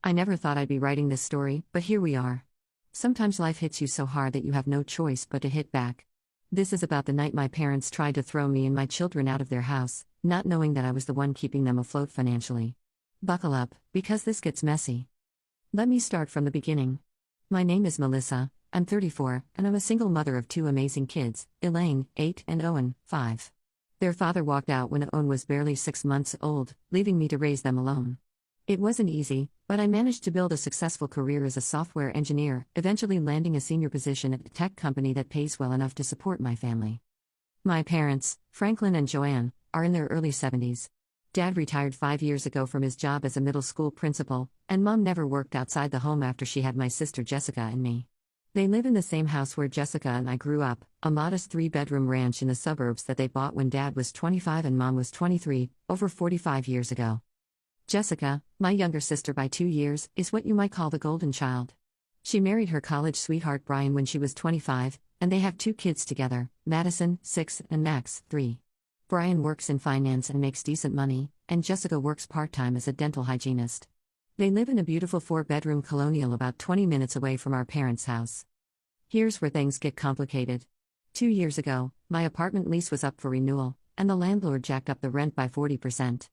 I never thought I'd be writing this story, but here we are. Sometimes life hits you so hard that you have no choice but to hit back. This is about the night my parents tried to throw me and my children out of their house, not knowing that I was the one keeping them afloat financially. Buckle up, because this gets messy. Let me start from the beginning. My name is Melissa, I'm 34, and I'm a single mother of two amazing kids, Elaine, 8, and Owen, 5. Their father walked out when Owen was barely 6 months old, leaving me to raise them alone. It wasn't easy, but I managed to build a successful career as a software engineer, eventually landing a senior position at a tech company that pays well enough to support my family. My parents, Franklin and Joanne, are in their early 70s. Dad retired 5 years ago from his job as a middle school principal, and Mom never worked outside the home after she had my sister Jessica and me. They live in the same house where Jessica and I grew up, a modest 3-bedroom ranch in the suburbs that they bought when Dad was 25 and Mom was 23, over 45 years ago. Jessica, my younger sister by 2 years, is what you might call the golden child. She married her college sweetheart Brian when she was 25, and they have 2 kids together, Madison, 6, and Max, 3. Brian works in finance and makes decent money, and Jessica works part-time as a dental hygienist. They live in a beautiful 4-bedroom colonial about 20 minutes away from our parents' house. Here's where things get complicated. 2 years ago, my apartment lease was up for renewal, and the landlord jacked up the rent by 40%.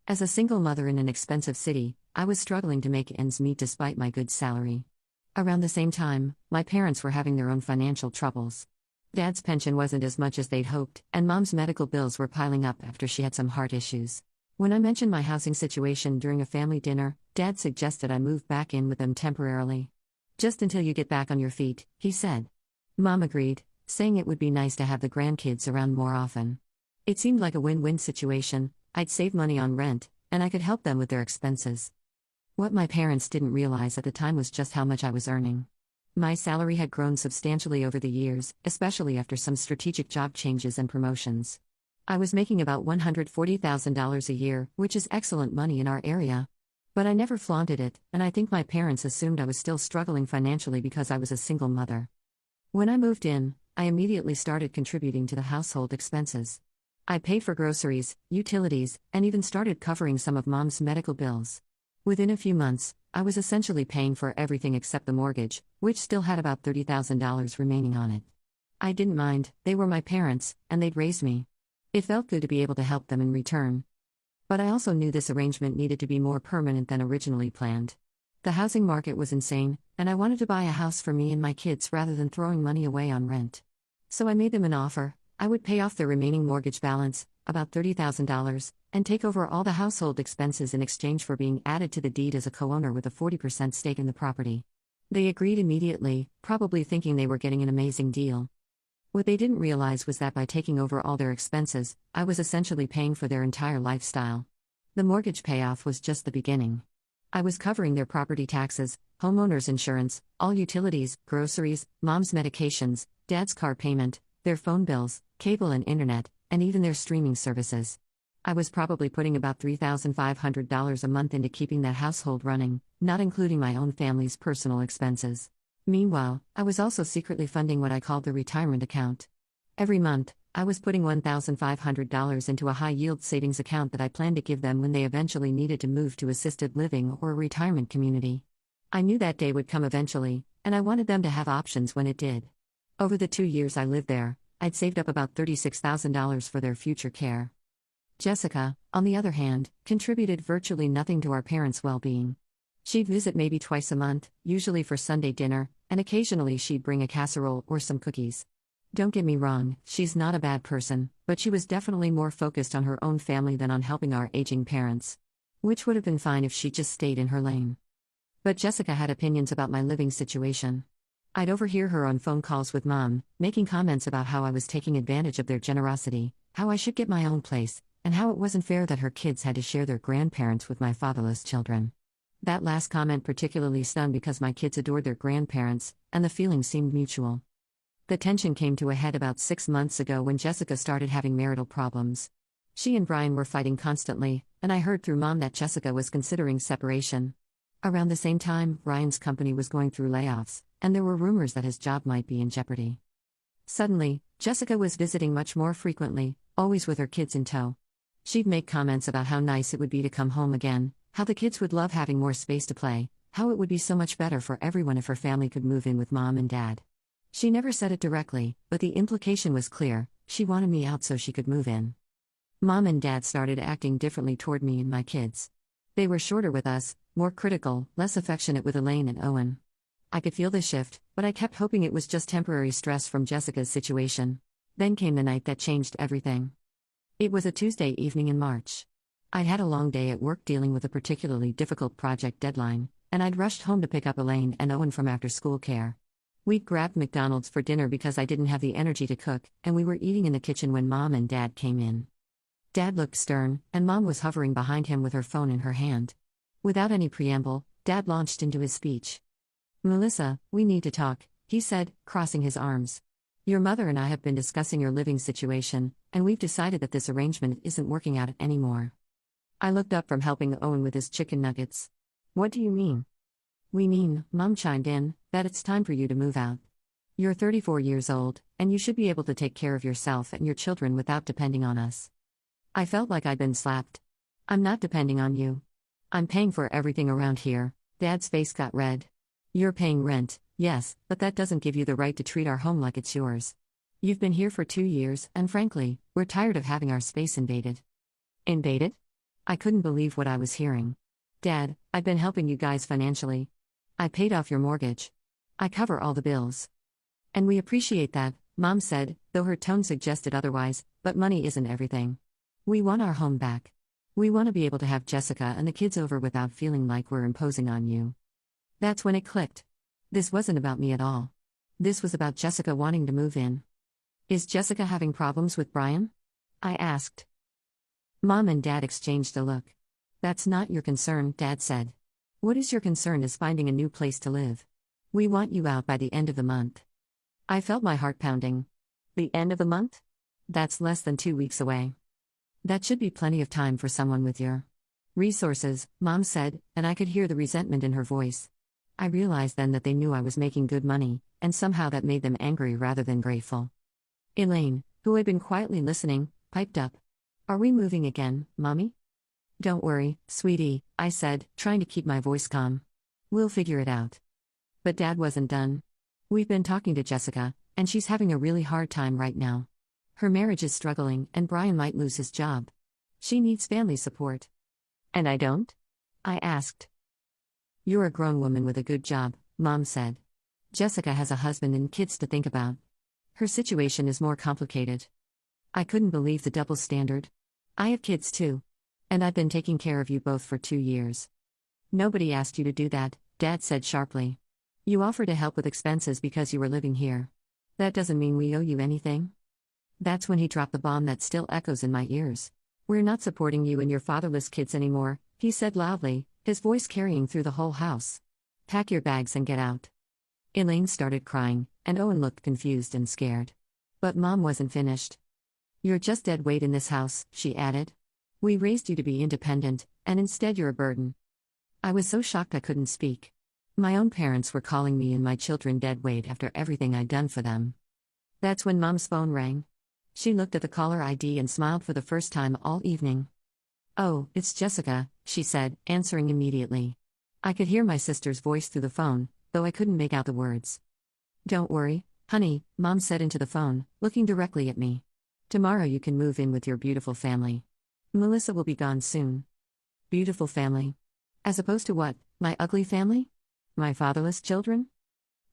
As a single mother in an expensive city, I was struggling to make ends meet despite my good salary. Around the same time, my parents were having their own financial troubles. Dad's pension wasn't as much as they'd hoped, and Mom's medical bills were piling up after she had some heart issues. When I mentioned my housing situation during a family dinner, Dad suggested I move back in with them temporarily. "Just until you get back on your feet," he said. Mom agreed, saying it would be nice to have the grandkids around more often. It seemed like a win-win situation. I'd save money on rent, and I could help them with their expenses. What my parents didn't realize at the time was just how much I was earning. My salary had grown substantially over the years, especially after some strategic job changes and promotions. I was making about $140,000 a year, which is excellent money in our area. But I never flaunted it, and I think my parents assumed I was still struggling financially because I was a single mother. When I moved in, I immediately started contributing to the household expenses. I paid for groceries, utilities, and even started covering some of Mom's medical bills. Within a few months, I was essentially paying for everything except the mortgage, which still had about $30,000 remaining on it. I didn't mind, they were my parents, and they'd raised me. It felt good to be able to help them in return. But I also knew this arrangement needed to be more permanent than originally planned. The housing market was insane, and I wanted to buy a house for me and my kids rather than throwing money away on rent. So I made them an offer. I would pay off their remaining mortgage balance, about $30,000, and take over all the household expenses in exchange for being added to the deed as a co-owner with a 40% stake in the property. They agreed immediately, probably thinking they were getting an amazing deal. What they didn't realize was that by taking over all their expenses, I was essentially paying for their entire lifestyle. The mortgage payoff was just the beginning. I was covering their property taxes, homeowners insurance, all utilities, groceries, Mom's medications, Dad's car payment, their phone bills, cable and internet, and even their streaming services. I was probably putting about $3,500 a month into keeping that household running, not including my own family's personal expenses. Meanwhile, I was also secretly funding what I called the retirement account. Every month, I was putting $1,500 into a high-yield savings account that I planned to give them when they eventually needed to move to assisted living or a retirement community. I knew that day would come eventually, and I wanted them to have options when it did. Over the 2 years I lived there, I'd saved up about $36,000 for their future care. Jessica, on the other hand, contributed virtually nothing to our parents' well-being. She'd visit maybe twice a month, usually for Sunday dinner, and occasionally she'd bring a casserole or some cookies. Don't get me wrong, she's not a bad person, but she was definitely more focused on her own family than on helping our aging parents. Which would have been fine if she just stayed in her lane. But Jessica had opinions about my living situation. I'd overhear her on phone calls with Mom, making comments about how I was taking advantage of their generosity, how I should get my own place, and how it wasn't fair that her kids had to share their grandparents with my fatherless children. That last comment particularly stung because my kids adored their grandparents, and the feeling seemed mutual. The tension came to a head about 6 months ago when Jessica started having marital problems. She and Brian were fighting constantly, and I heard through Mom that Jessica was considering separation. Around the same time, Brian's company was going through layoffs, and there were rumors that his job might be in jeopardy. Suddenly, Jessica was visiting much more frequently, always with her kids in tow. She'd make comments about how nice it would be to come home again, how the kids would love having more space to play, How it would be so much better for everyone if her family could move in with mom and dad. She never said it directly, but the implication was clear: she wanted me out so she could move in. Mom and dad started acting differently toward me and my kids. They were shorter with us, more critical, less affectionate with Elaine and Owen. I could feel the shift, but I kept hoping it was just temporary stress from Jessica's situation. Then came the night that changed everything. It was a Tuesday evening in March. I'd had a long day at work dealing with a particularly difficult project deadline, and I'd rushed home to pick up Elaine and Owen from after-school care. We'd grabbed McDonald's for dinner because I didn't have the energy to cook, and we were eating in the kitchen when Mom and Dad came in. Dad looked stern, and Mom was hovering behind him with her phone in her hand. Without any preamble, Dad launched into his speech. "Melissa, we need to talk," he said, crossing his arms. "Your mother and I have been discussing your living situation, and we've decided that this arrangement isn't working out anymore." I looked up from helping Owen with his chicken nuggets. "What do you mean?" "We mean," Mom chimed in, "that it's time for you to move out. You're 34 years old, and you should be able to take care of yourself and your children without depending on us." I felt like I'd been slapped. "I'm not depending on you. I'm paying for everything around here." Dad's face got red. "You're paying rent, yes, but that doesn't give you the right to treat our home like it's yours. You've been here for 2 years, and frankly, we're tired of having our space invaded." "Invaded?" I couldn't believe what I was hearing. "Dad, I've been helping you guys financially. I paid off your mortgage. I cover all the bills. And we appreciate that," Mom said, though her tone suggested otherwise, "but money isn't everything. We want our home back. We want to be able to have Jessica and the kids over without feeling like we're imposing on you." That's when it clicked. This wasn't about me at all. This was about Jessica wanting to move in. "Is Jessica having problems with Brian?" I asked. Mom and Dad exchanged a look. "That's not your concern," Dad said. "What is your concern is finding a new place to live. We want you out by the end of the month." I felt my heart pounding. The end of the month? That's less than 2 weeks away. That should be plenty of time for someone with your resources, Mom said, and I could hear the resentment in her voice. I realized then that they knew I was making good money, and somehow that made them angry rather than grateful. Elaine, who had been quietly listening, piped up. "Are we moving again, Mommy?" "Don't worry, sweetie," I said, trying to keep my voice calm. "We'll figure it out." But Dad wasn't done. "We've been talking to Jessica, and she's having a really hard time right now. Her marriage is struggling, and Brian might lose his job. She needs family support." "And I don't?" I asked. "You're a grown woman with a good job," Mom said. "Jessica has a husband and kids to think about. Her situation is more complicated." I couldn't believe the double standard. "I have kids too. And I've been taking care of you both for 2 years." "Nobody asked you to do that," Dad said sharply. "You offered to help with expenses because you were living here. That doesn't mean we owe you anything." That's when he dropped the bomb that still echoes in my ears. "We're not supporting you and your fatherless kids anymore," he said loudly, his voice carrying through the whole house. "Pack your bags and get out." Elaine started crying, and Owen looked confused and scared. But Mom wasn't finished. "You're just dead weight in this house," she added. "We raised you to be independent, and instead you're a burden." I was so shocked I couldn't speak. My own parents were calling me and my children dead weight after everything I'd done for them. That's when Mom's phone rang. She looked at the caller ID and smiled for the first time all evening. "Oh, it's Jessica," she said, answering immediately. I could hear my sister's voice through the phone, though I couldn't make out the words. "Don't worry, honey," Mom said into the phone, looking directly at me. "Tomorrow you can move in with your beautiful family. Melissa will be gone soon." Beautiful family. As opposed to what? My ugly family? My fatherless children?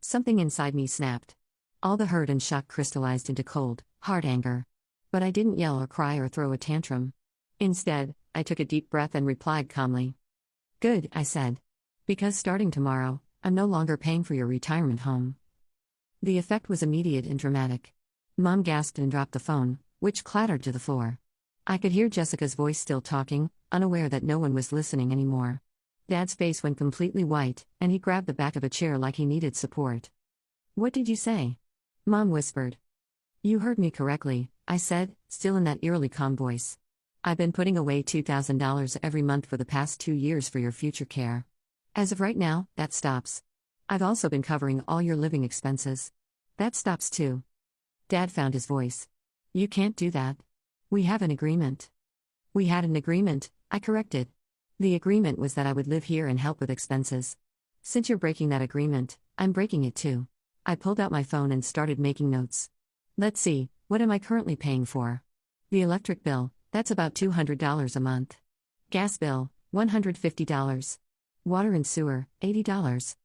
Something inside me snapped. All the hurt and shock crystallized into cold, hard anger. But I didn't yell or cry or throw a tantrum. Instead, I took a deep breath and replied calmly. "Good," I said. "Because starting tomorrow, I'm no longer paying for your retirement home." The effect was immediate and dramatic. Mom gasped and dropped the phone, which clattered to the floor. I could hear Jessica's voice still talking, unaware that no one was listening anymore. Dad's face went completely white, and he grabbed the back of a chair like he needed support. "What did you say?" Mom whispered. "You heard me correctly," I said, still in that eerily calm voice. "I've been putting away $2,000 every month for the past 2 years for your future care. As of right now, that stops. I've also been covering all your living expenses. That stops too." Dad found his voice. "You can't do that. We have an agreement." "We had an agreement," I corrected. "The agreement was that I would live here and help with expenses." Since you're breaking that agreement, I'm breaking it too. I pulled out my phone and started making notes. Let's see, what am I currently paying for? The electric bill, that's about $200 a month. Gas bill, $150. Water and sewer, $80.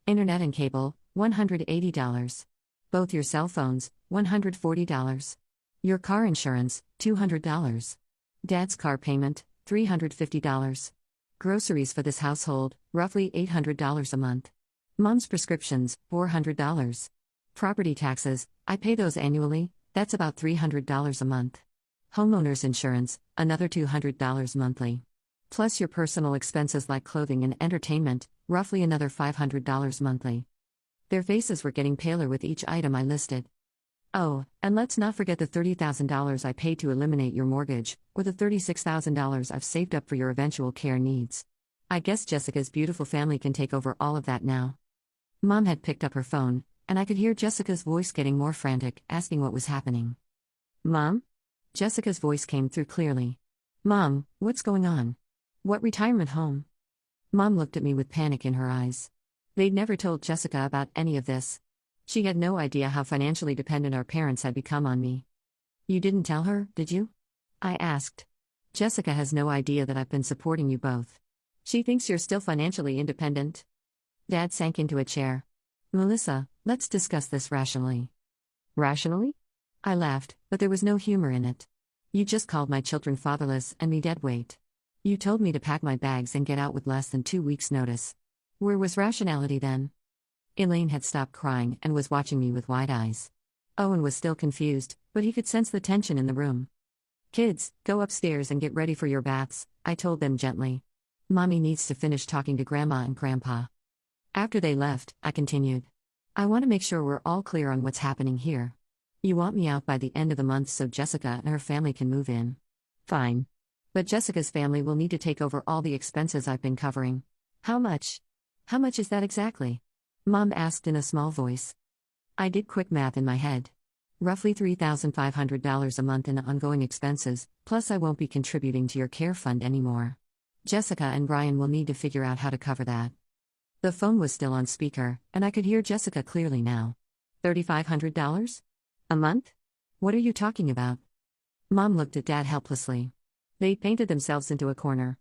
Internet and cable, $180. Both your cell phones, $140. Your car insurance, $200. Dad's car payment, $350. Groceries for this household, roughly $800 a month. Mom's prescriptions, $400. Property taxes, I pay those annually, that's about $300 a month. Homeowner's insurance, another $200 monthly. Plus your personal expenses like clothing and entertainment, roughly another $500 monthly. Their faces were getting paler with each item I listed. Oh, and let's not forget the $30,000 I paid to eliminate your mortgage, or the $36,000 I've saved up for your eventual care needs. I guess Jessica's beautiful family can take over all of that now. Mom had picked up her phone, and I could hear Jessica's voice getting more frantic, asking what was happening. Mom? Jessica's voice came through clearly. Mom, what's going on? What retirement home? Mom looked at me with panic in her eyes. They'd never told Jessica about any of this. She had no idea how financially dependent our parents had become on me. You didn't tell her, did you? I asked. Jessica has no idea that I've been supporting you both. She thinks you're still financially independent. Dad sank into a chair. Melissa, let's discuss this rationally. Rationally? I laughed, but there was no humor in it. You just called my children fatherless and me dead weight. You told me to pack my bags and get out with less than 2 weeks' notice. Where was rationality then? Elaine had stopped crying and was watching me with wide eyes. Owen was still confused, but he could sense the tension in the room. Kids, go upstairs and get ready for your baths, I told them gently. Mommy needs to finish talking to Grandma and Grandpa. After they left, I continued. I want to make sure we're all clear on what's happening here. You want me out by the end of the month so Jessica and her family can move in. Fine. But Jessica's family will need to take over all the expenses I've been covering. How much? How much is that exactly? Mom asked in a small voice. I did quick math in my head. Roughly $3,500 a month in ongoing expenses, plus I won't be contributing to your care fund anymore. Jessica and Brian will need to figure out how to cover that. The phone was still on speaker, and I could hear Jessica clearly now. $3,500? A month? What are you talking about? Mom looked at Dad helplessly. They painted themselves into a corner.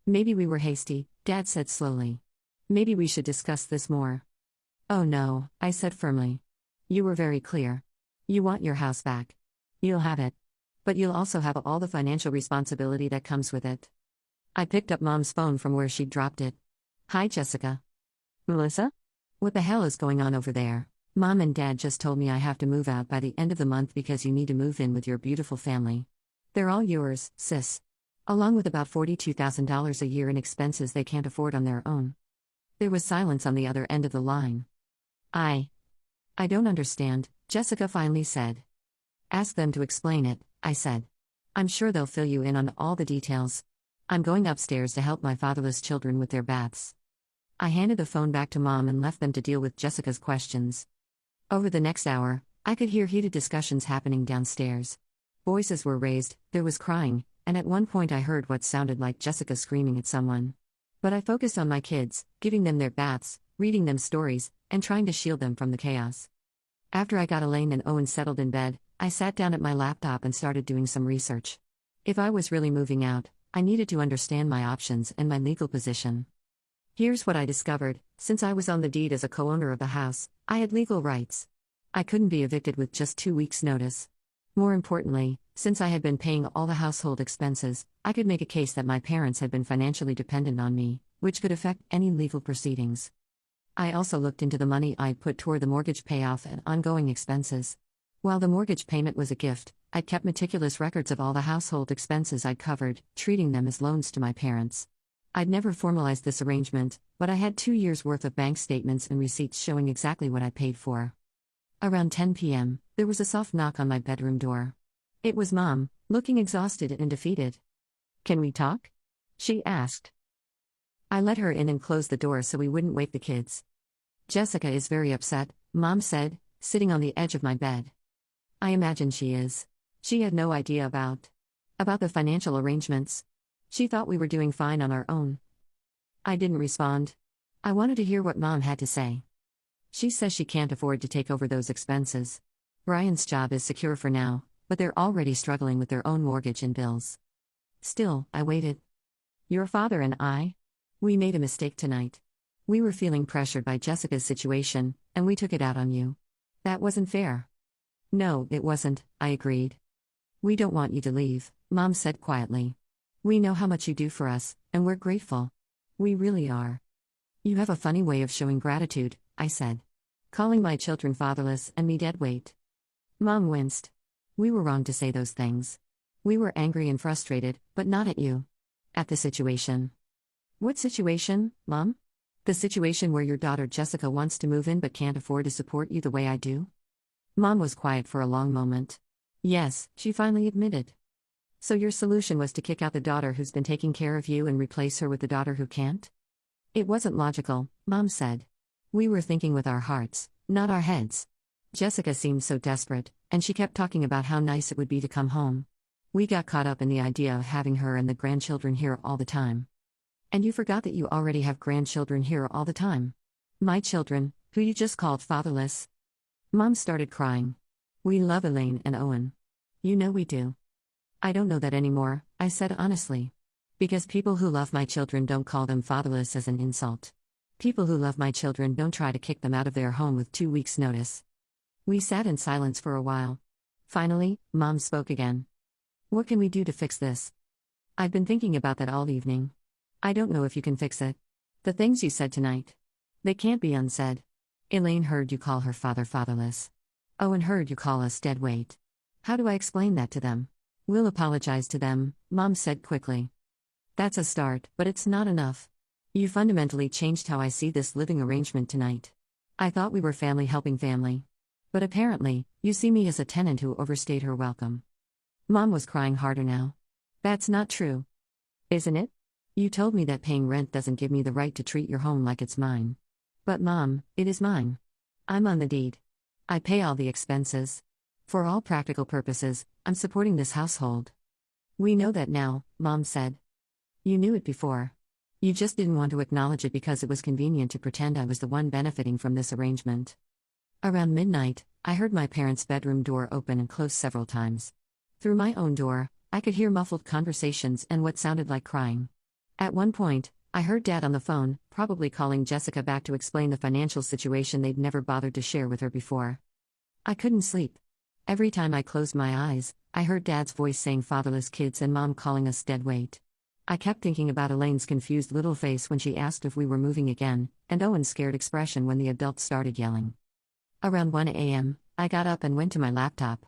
Maybe we were hasty, Dad said slowly. Maybe we should discuss this more. Oh no, I said firmly. You were very clear. You want your house back. You'll have it. But you'll also have all the financial responsibility that comes with it. I picked up Mom's phone from where she'd dropped it. Hi, Jessica. Melissa? What the hell is going on over there? Mom and Dad just told me I have to move out by the end of the month because you need to move in with your beautiful family. They're all yours, sis. Along with about $42,000 a year in expenses they can't afford on their own. There was silence on the other end of the line. I don't understand, Jessica finally said. Ask them to explain it, I said. I'm sure they'll fill you in on all the details. I'm going upstairs to help my fatherless children with their baths. I handed the phone back to Mom and left them to deal with Jessica's questions. Over the next hour, I could hear heated discussions happening downstairs. Voices were raised, there was crying, and at one point I heard what sounded like Jessica screaming at someone. But I focused on my kids, giving them their baths, reading them stories, and trying to shield them from the chaos. After I got Elaine and Owen settled in bed, I sat down at my laptop and started doing some research. If I was really moving out, I needed to understand my options and my legal position. Here's what I discovered: since I was on the deed as a co-owner of the house, I had legal rights. I couldn't be evicted with just 2 weeks' notice. More importantly, since I had been paying all the household expenses, I could make a case that my parents had been financially dependent on me, which could affect any legal proceedings. I also looked into the money I'd put toward the mortgage payoff and ongoing expenses. While the mortgage payment was a gift, I'd kept meticulous records of all the household expenses I'd covered, treating them as loans to my parents. I'd never formalized this arrangement, but I had 2 years' worth of bank statements and receipts showing exactly what I paid for. Around 10 p.m., there was a soft knock on my bedroom door. It was Mom, looking exhausted and defeated. "Can we talk?" she asked. I let her in and closed the door so we wouldn't wake the kids. "Jessica is very upset," Mom said, sitting on the edge of my bed. I imagine she is. She had no idea about the financial arrangements. She thought we were doing fine on our own. I didn't respond. I wanted to hear what Mom had to say. She says she can't afford to take over those expenses. Ryan's job is secure for now, but they're already struggling with their own mortgage and bills. Still, I waited. Your father and I? We made a mistake tonight. We were feeling pressured by Jessica's situation, and we took it out on you. That wasn't fair. No, it wasn't, I agreed. We don't want you to leave, Mom said quietly. We know how much you do for us, and we're grateful. We really are. You have a funny way of showing gratitude, I said. Calling my children fatherless and me dead weight. Mom winced. We were wrong to say those things. We were angry and frustrated, but not at you. At the situation. What situation, Mom? The situation where your daughter Jessica wants to move in but can't afford to support you the way I do? Mom was quiet for a long moment. Yes, she finally admitted. So your solution was to kick out the daughter who's been taking care of you and replace her with the daughter who can't? It wasn't logical, Mom said. We were thinking with our hearts, not our heads. Jessica seemed so desperate, and she kept talking about how nice it would be to come home. We got caught up in the idea of having her and the grandchildren here all the time. And you forgot that you already have grandchildren here all the time. My children, who you just called fatherless. Mom started crying. We love Elaine and Owen. You know we do. I don't know that anymore, I said honestly. Because people who love my children don't call them fatherless as an insult. People who love my children don't try to kick them out of their home with 2 weeks' notice. We sat in silence for a while. Finally, Mom spoke again. What can we do to fix this? I've been thinking about that all evening. I don't know if you can fix it. The things you said tonight. They can't be unsaid. Elaine heard you call her father fatherless. Owen heard you call us dead weight. How do I explain that to them? We'll apologize to them, Mom said quickly. That's a start, but it's not enough. You fundamentally changed how I see this living arrangement tonight. I thought we were family helping family. But apparently, you see me as a tenant who overstayed her welcome. Mom was crying harder now. That's not true. Isn't it? You told me that paying rent doesn't give me the right to treat your home like it's mine. But Mom, it is mine. I'm on the deed. I pay all the expenses. For all practical purposes, I'm supporting this household. We know that now, Mom said. You knew it before. You just didn't want to acknowledge it because it was convenient to pretend I was the one benefiting from this arrangement. Around midnight, I heard my parents' bedroom door open and close several times. Through my own door, I could hear muffled conversations and what sounded like crying. At one point, I heard Dad on the phone, probably calling Jessica back to explain the financial situation they'd never bothered to share with her before. I couldn't sleep. Every time I closed my eyes, I heard Dad's voice saying fatherless kids and Mom calling us dead weight. I kept thinking about Elaine's confused little face when she asked if we were moving again, and Owen's scared expression when the adults started yelling. Around 1 a.m., I got up and went to my laptop.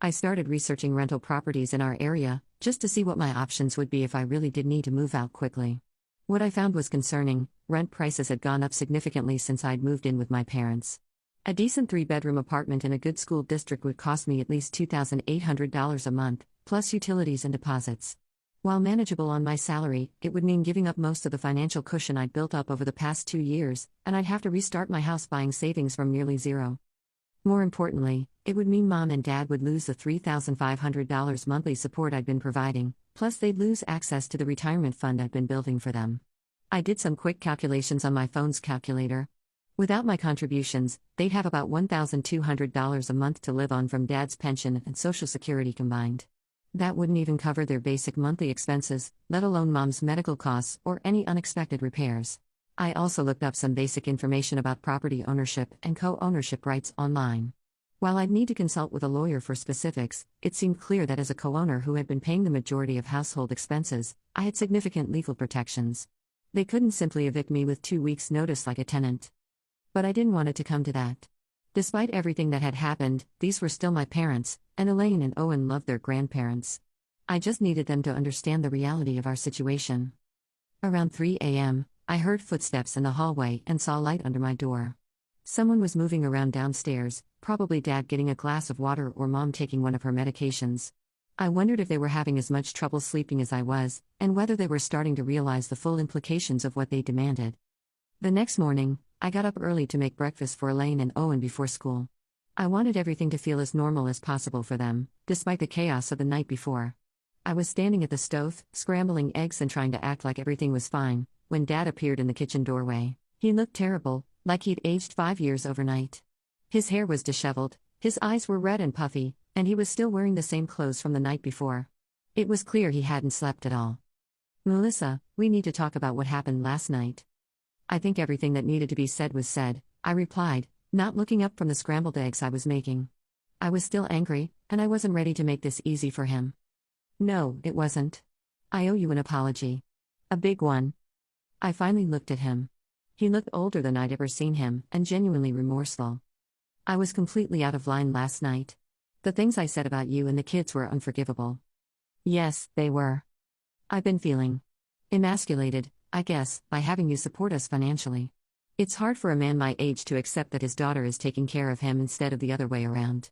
I started researching rental properties in our area, just to see what my options would be if I really did need to move out quickly. What I found was concerning. Rent prices had gone up significantly since I'd moved in with my parents. A decent 3-bedroom apartment in a good school district would cost me at least $2,800 a month, plus utilities and deposits. While manageable on my salary, it would mean giving up most of the financial cushion I'd built up over the past 2 years, and I'd have to restart my house buying savings from nearly zero. More importantly, it would mean Mom and Dad would lose the $3,500 monthly support I'd been providing, plus they'd lose access to the retirement fund I'd been building for them. I did some quick calculations on my phone's calculator. Without my contributions, they'd have about $1,200 a month to live on from Dad's pension and Social Security combined. That wouldn't even cover their basic monthly expenses, let alone Mom's medical costs or any unexpected repairs. I also looked up some basic information about property ownership and co-ownership rights online. While I'd need to consult with a lawyer for specifics, it seemed clear that as a co-owner who had been paying the majority of household expenses, I had significant legal protections. They couldn't simply evict me with 2 weeks' notice like a tenant. But I didn't want it to come to that. Despite everything that had happened, these were still my parents, and Elaine and Owen loved their grandparents. I just needed them to understand the reality of our situation. Around 3 a.m., I heard footsteps in the hallway and saw light under my door. Someone was moving around downstairs, probably Dad getting a glass of water or Mom taking one of her medications. I wondered if they were having as much trouble sleeping as I was, and whether they were starting to realize the full implications of what they demanded. The next morning, I got up early to make breakfast for Elaine and Owen before school. I wanted everything to feel as normal as possible for them, despite the chaos of the night before. I was standing at the stove, scrambling eggs and trying to act like everything was fine, when Dad appeared in the kitchen doorway. He looked terrible, like he'd aged 5 years overnight. His hair was disheveled, his eyes were red and puffy, and he was still wearing the same clothes from the night before. It was clear he hadn't slept at all. "Melissa, we need to talk about what happened last night." "I think everything that needed to be said was said," I replied, not looking up from the scrambled eggs I was making. I was still angry, and I wasn't ready to make this easy for him. "No, it wasn't. I owe you an apology. A big one." I finally looked at him. He looked older than I'd ever seen him, and genuinely remorseful. "I was completely out of line last night. The things I said about you and the kids were unforgivable." "Yes, they were. I've been feeling emasculated, I guess, by having you support us financially. It's hard for a man my age to accept that his daughter is taking care of him instead of the other way around."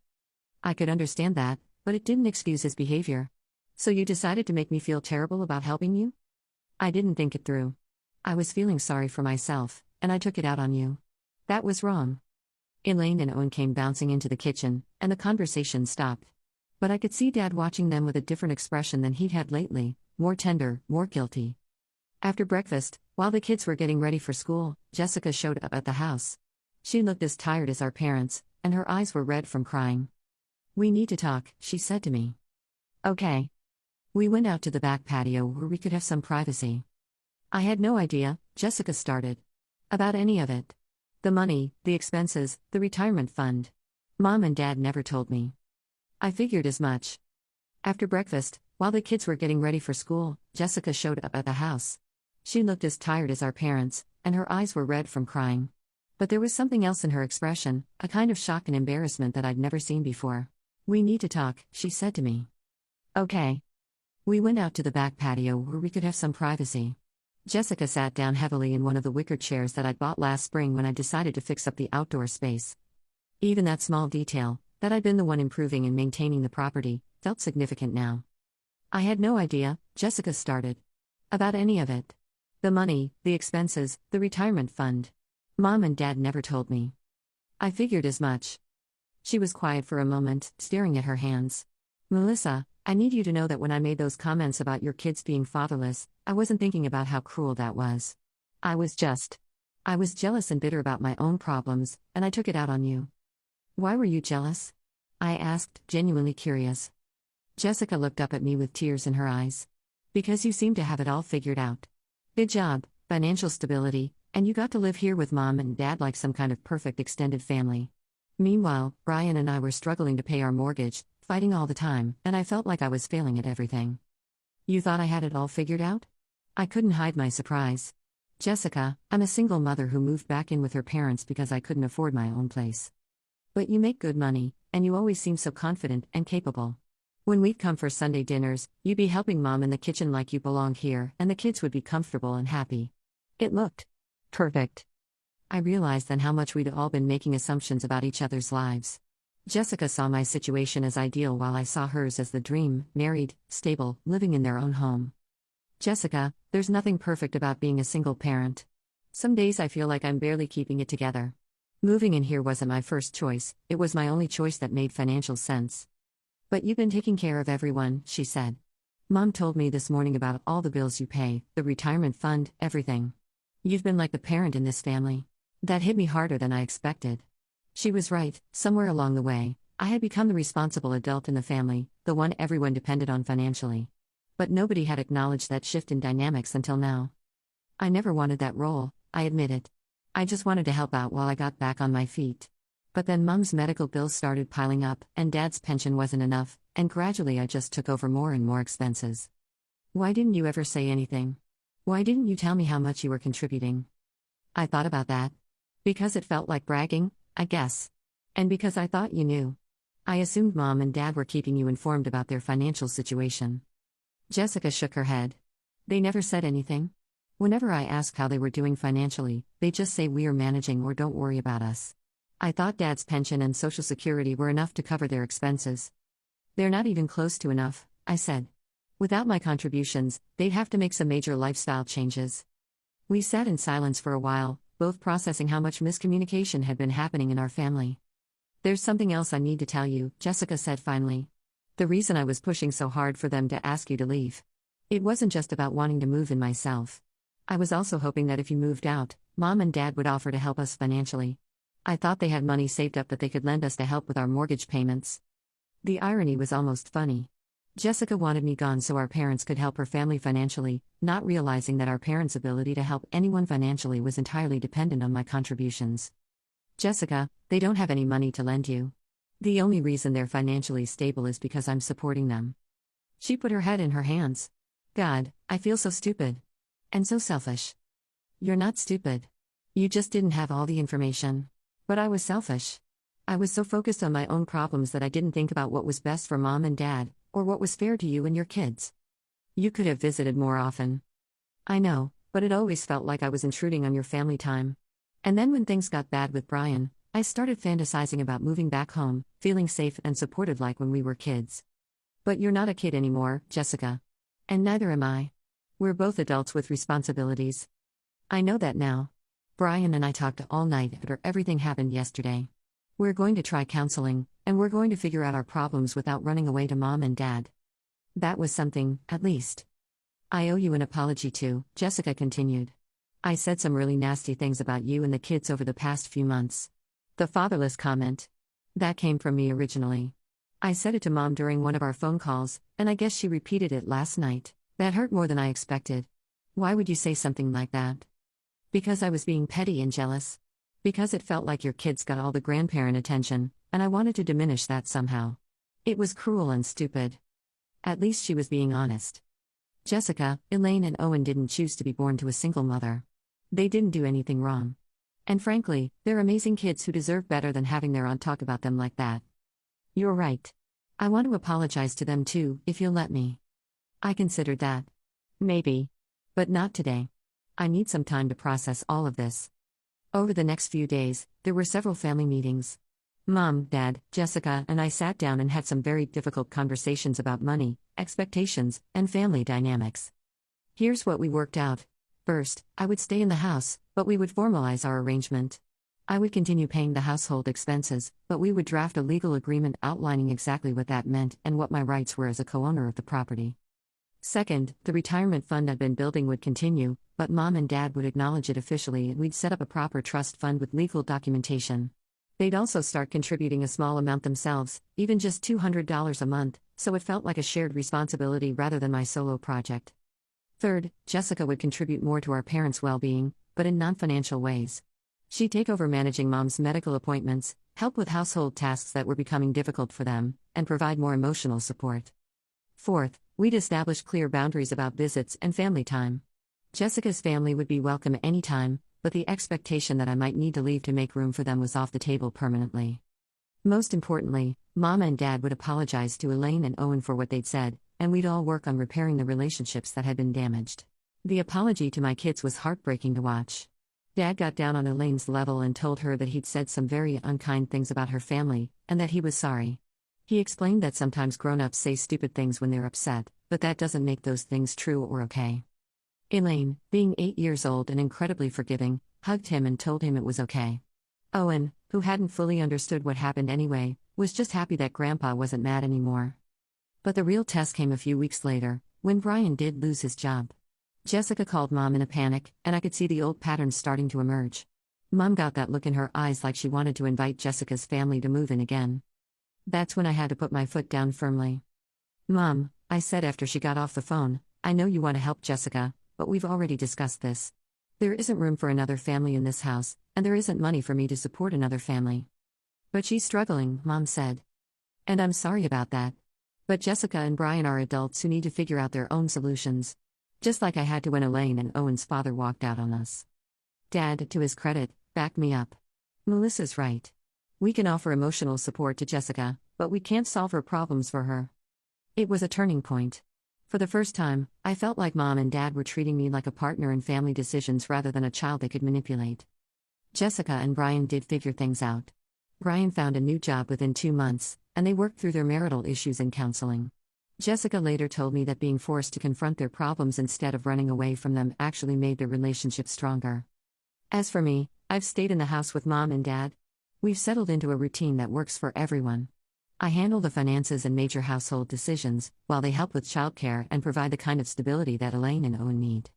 I could understand that, but it didn't excuse his behavior. "So you decided to make me feel terrible about helping you?" "I didn't think it through. I was feeling sorry for myself, and I took it out on you. That was wrong." Elaine and Owen came bouncing into the kitchen, and the conversation stopped. But I could see Dad watching them with a different expression than he'd had lately, more tender, more guilty. After breakfast, while the kids were getting ready for school, Jessica showed up at the house. She looked as tired as our parents, and her eyes were red from crying. "We need to talk," she said to me. "Okay." We went out to the back patio where we could have some privacy. "I had no idea," Jessica started, "about any of it. The money, the expenses, the retirement fund. Mom and Dad never told me." "I figured as much." After breakfast, while the kids were getting ready for school, Jessica showed up at the house. She looked as tired as our parents, and her eyes were red from crying. But there was something else in her expression, a kind of shock and embarrassment that I'd never seen before. "We need to talk," she said to me. "Okay." We went out to the back patio where we could have some privacy. Jessica sat down heavily in one of the wicker chairs that I'd bought last spring when I decided to fix up the outdoor space. Even that small detail, that I'd been the one improving and maintaining the property, felt significant now. "I had no idea," Jessica started, "about any of it. The money, the expenses, the retirement fund. Mom and Dad never told me." "I figured as much." She was quiet for a moment, staring at her hands. "Melissa, I need you to know that when I made those comments about your kids being fatherless, I wasn't thinking about how cruel that was. I was jealous and bitter about my own problems, and I took it out on you." "Why were you jealous?" I asked, genuinely curious. Jessica looked up at me with tears in her eyes. "Because you seem to have it all figured out. Good job, financial stability, and you got to live here with Mom and Dad like some kind of perfect extended family. Meanwhile, Brian and I were struggling to pay our mortgage, fighting all the time, and I felt like I was failing at everything." "You thought I had it all figured out?" I couldn't hide my surprise. "Jessica, I'm a single mother who moved back in with her parents because I couldn't afford my own place. But you make good money, and you always seem so confident and capable. When we'd come for Sunday dinners, you'd be helping Mom in the kitchen like you belonged here, and the kids would be comfortable and happy. It looked perfect." I realized then how much we'd all been making assumptions about each other's lives. Jessica saw my situation as ideal while I saw hers as the dream, married, stable, living in their own home. "Jessica, there's nothing perfect about being a single parent. Some days I feel like I'm barely keeping it together. Moving in here wasn't my first choice, it was my only choice that made financial sense." "But you've been taking care of everyone," she said. "Mom told me this morning about all the bills you pay, the retirement fund, everything. You've been like the parent in this family." That hit me harder than I expected. She was right. Somewhere along the way, I had become the responsible adult in the family, the one everyone depended on financially. But nobody had acknowledged that shift in dynamics until now. I never wanted that role, I admit it. I just wanted to help out while I got back on my feet. But then Mom's medical bills started piling up, and Dad's pension wasn't enough, and gradually I just took over more and more expenses. "Why didn't you ever say anything? Why didn't you tell me how much you were contributing?" I thought about that. Because it felt like bragging, I guess. And because I thought you knew. I assumed Mom and Dad were keeping you informed about their financial situation. Jessica shook her head. "They never said anything. Whenever I ask how they were doing financially, they just say we're managing or don't worry about us. I thought Dad's pension and Social Security were enough to cover their expenses." "They're not even close to enough," I said. "Without my contributions, they'd have to make some major lifestyle changes." We sat in silence for a while, both processing how much miscommunication had been happening in our family. "There's something else I need to tell you," Jessica said finally. "The reason I was pushing so hard for them to ask you to leave. It wasn't just about wanting to move in myself. I was also hoping that if you moved out, Mom and Dad would offer to help us financially. I thought they had money saved up that they could lend us to help with our mortgage payments. The irony was almost funny. Jessica wanted me gone so our parents could help her family financially, not realizing that our parents' ability to help anyone financially was entirely dependent on my contributions. Jessica, they don't have any money to lend you. The only reason they're financially stable is because I'm supporting them. She put her head in her hands. God, I feel so stupid. And so selfish. You're not stupid. You just didn't have all the information. But I was selfish. I was so focused on my own problems that I didn't think about what was best for Mom and Dad, or what was fair to you and your kids. You could have visited more often. I know, but it always felt like I was intruding on your family time. And then when things got bad with Brian, I started fantasizing about moving back home, feeling safe and supported like when we were kids. But you're not a kid anymore, Jessica. And neither am I. We're both adults with responsibilities. I know that now. Brian and I talked all night after everything happened yesterday. We're going to try counseling, and we're going to figure out our problems without running away to Mom and Dad. That was something, at least. I owe you an apology too, Jessica continued. I said some really nasty things about you and the kids over the past few months. The fatherless comment. That came from me originally. I said it to Mom during one of our phone calls, and I guess she repeated it last night. That hurt more than I expected. Why would you say something like that? Because I was being petty and jealous. Because it felt like your kids got all the grandparent attention, and I wanted to diminish that somehow. It was cruel and stupid. At least she was being honest. Jessica, Elaine and Owen didn't choose to be born to a single mother. They didn't do anything wrong. And frankly, they're amazing kids who deserve better than having their aunt talk about them like that. You're right. I want to apologize to them too, if you'll let me. I considered that. Maybe. But not today. I need some time to process all of this. Over the next few days, there were several family meetings. Mom, Dad, Jessica, and I sat down and had some very difficult conversations about money, expectations, and family dynamics. Here's what we worked out. First, I would stay in the house, but we would formalize our arrangement. I would continue paying the household expenses, but we would draft a legal agreement outlining exactly what that meant and what my rights were as a co-owner of the property. Second, the retirement fund I'd been building would continue, but Mom and Dad would acknowledge it officially and we'd set up a proper trust fund with legal documentation. They'd also start contributing a small amount themselves, even just $200 a month, so it felt like a shared responsibility rather than my solo project. Third, Jessica would contribute more to our parents' well-being, but in non-financial ways. She'd take over managing Mom's medical appointments, help with household tasks that were becoming difficult for them, and provide more emotional support. Fourth, we'd establish clear boundaries about visits and family time. Jessica's family would be welcome anytime, but the expectation that I might need to leave to make room for them was off the table permanently. Most importantly, Mom and Dad would apologize to Elaine and Owen for what they'd said, and we'd all work on repairing the relationships that had been damaged. The apology to my kids was heartbreaking to watch. Dad got down on Elaine's level and told her that he'd said some very unkind things about her family, and that he was sorry. He explained that sometimes grown-ups say stupid things when they're upset, but that doesn't make those things true or okay. Elaine, being 8 years old and incredibly forgiving, hugged him and told him it was okay. Owen, who hadn't fully understood what happened anyway, was just happy that Grandpa wasn't mad anymore. But the real test came a few weeks later, when Brian did lose his job. Jessica called Mom in a panic, and I could see the old patterns starting to emerge. Mom got that look in her eyes like she wanted to invite Jessica's family to move in again. That's when I had to put my foot down firmly. Mom, I said after she got off the phone, I know you want to help Jessica, but we've already discussed this. There isn't room for another family in this house, and there isn't money for me to support another family. But she's struggling, Mom said. And I'm sorry about that. But Jessica and Brian are adults who need to figure out their own solutions. Just like I had to when Elaine and Owen's father walked out on us. Dad, to his credit, backed me up. Melissa's right. We can offer emotional support to Jessica, but we can't solve her problems for her. It was a turning point. For the first time, I felt like Mom and Dad were treating me like a partner in family decisions rather than a child they could manipulate. Jessica and Brian did figure things out. Brian found a new job within 2 months, and they worked through their marital issues in counseling. Jessica later told me that being forced to confront their problems instead of running away from them actually made their relationship stronger. As for me, I've stayed in the house with Mom and Dad. We've settled into a routine that works for everyone. I handle the finances and major household decisions, while they help with childcare and provide the kind of stability that Elaine and Owen need.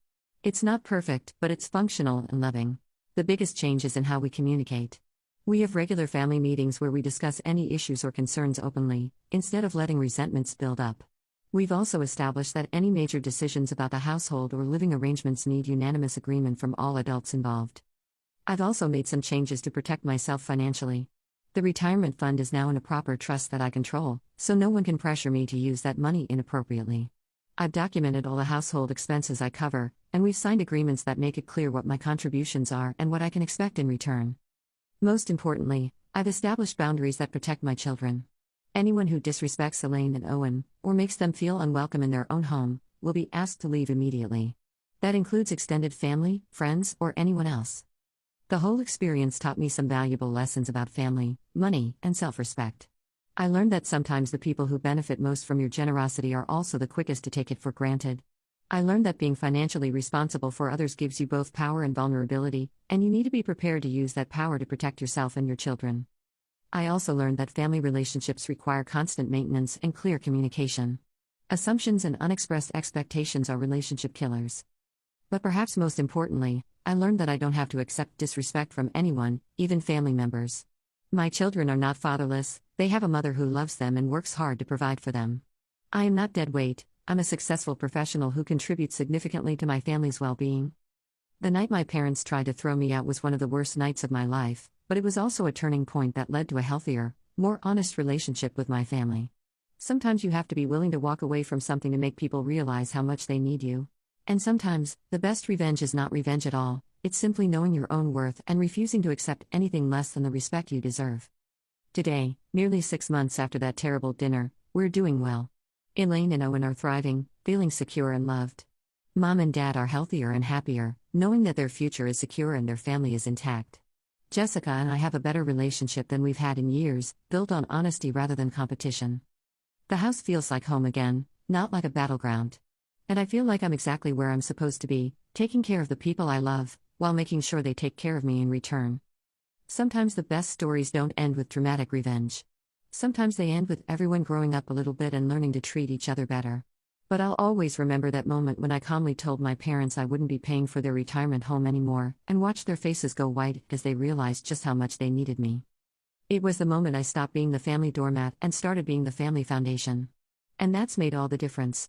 It's not perfect, but it's functional and loving. The biggest change is in how we communicate. We have regular family meetings where we discuss any issues or concerns openly, instead of letting resentments build up. We've also established that any major decisions about the household or living arrangements need unanimous agreement from all adults involved. I've also made some changes to protect myself financially. The retirement fund is now in a proper trust that I control, so no one can pressure me to use that money inappropriately. I've documented all the household expenses I cover, and we've signed agreements that make it clear what my contributions are and what I can expect in return. Most importantly, I've established boundaries that protect my children. Anyone who disrespects Elaine and Owen, or makes them feel unwelcome in their own home, will be asked to leave immediately. That includes extended family, friends, or anyone else. The whole experience taught me some valuable lessons about family, money, and self-respect. I learned that sometimes the people who benefit most from your generosity are also the quickest to take it for granted. I learned that being financially responsible for others gives you both power and vulnerability, and you need to be prepared to use that power to protect yourself and your children. I also learned that family relationships require constant maintenance and clear communication. Assumptions and unexpressed expectations are relationship killers. But perhaps most importantly, I learned that I don't have to accept disrespect from anyone, even family members. My children are not fatherless, they have a mother who loves them and works hard to provide for them. I am not dead weight, I'm a successful professional who contributes significantly to my family's well-being. The night my parents tried to throw me out was one of the worst nights of my life, but it was also a turning point that led to a healthier, more honest relationship with my family. Sometimes you have to be willing to walk away from something to make people realize how much they need you. And sometimes, the best revenge is not revenge at all, it's simply knowing your own worth and refusing to accept anything less than the respect you deserve. Today, nearly 6 months after that terrible dinner, we're doing well. Elaine and Owen are thriving, feeling secure and loved. Mom and Dad are healthier and happier, knowing that their future is secure and their family is intact. Jessica and I have a better relationship than we've had in years, built on honesty rather than competition. The house feels like home again, not like a battleground. And I feel like I'm exactly where I'm supposed to be, taking care of the people I love, while making sure they take care of me in return. Sometimes the best stories don't end with dramatic revenge. Sometimes they end with everyone growing up a little bit and learning to treat each other better. But I'll always remember that moment when I calmly told my parents I wouldn't be paying for their retirement home anymore, and watched their faces go white as they realized just how much they needed me. It was the moment I stopped being the family doormat and started being the family foundation. And that's made all the difference.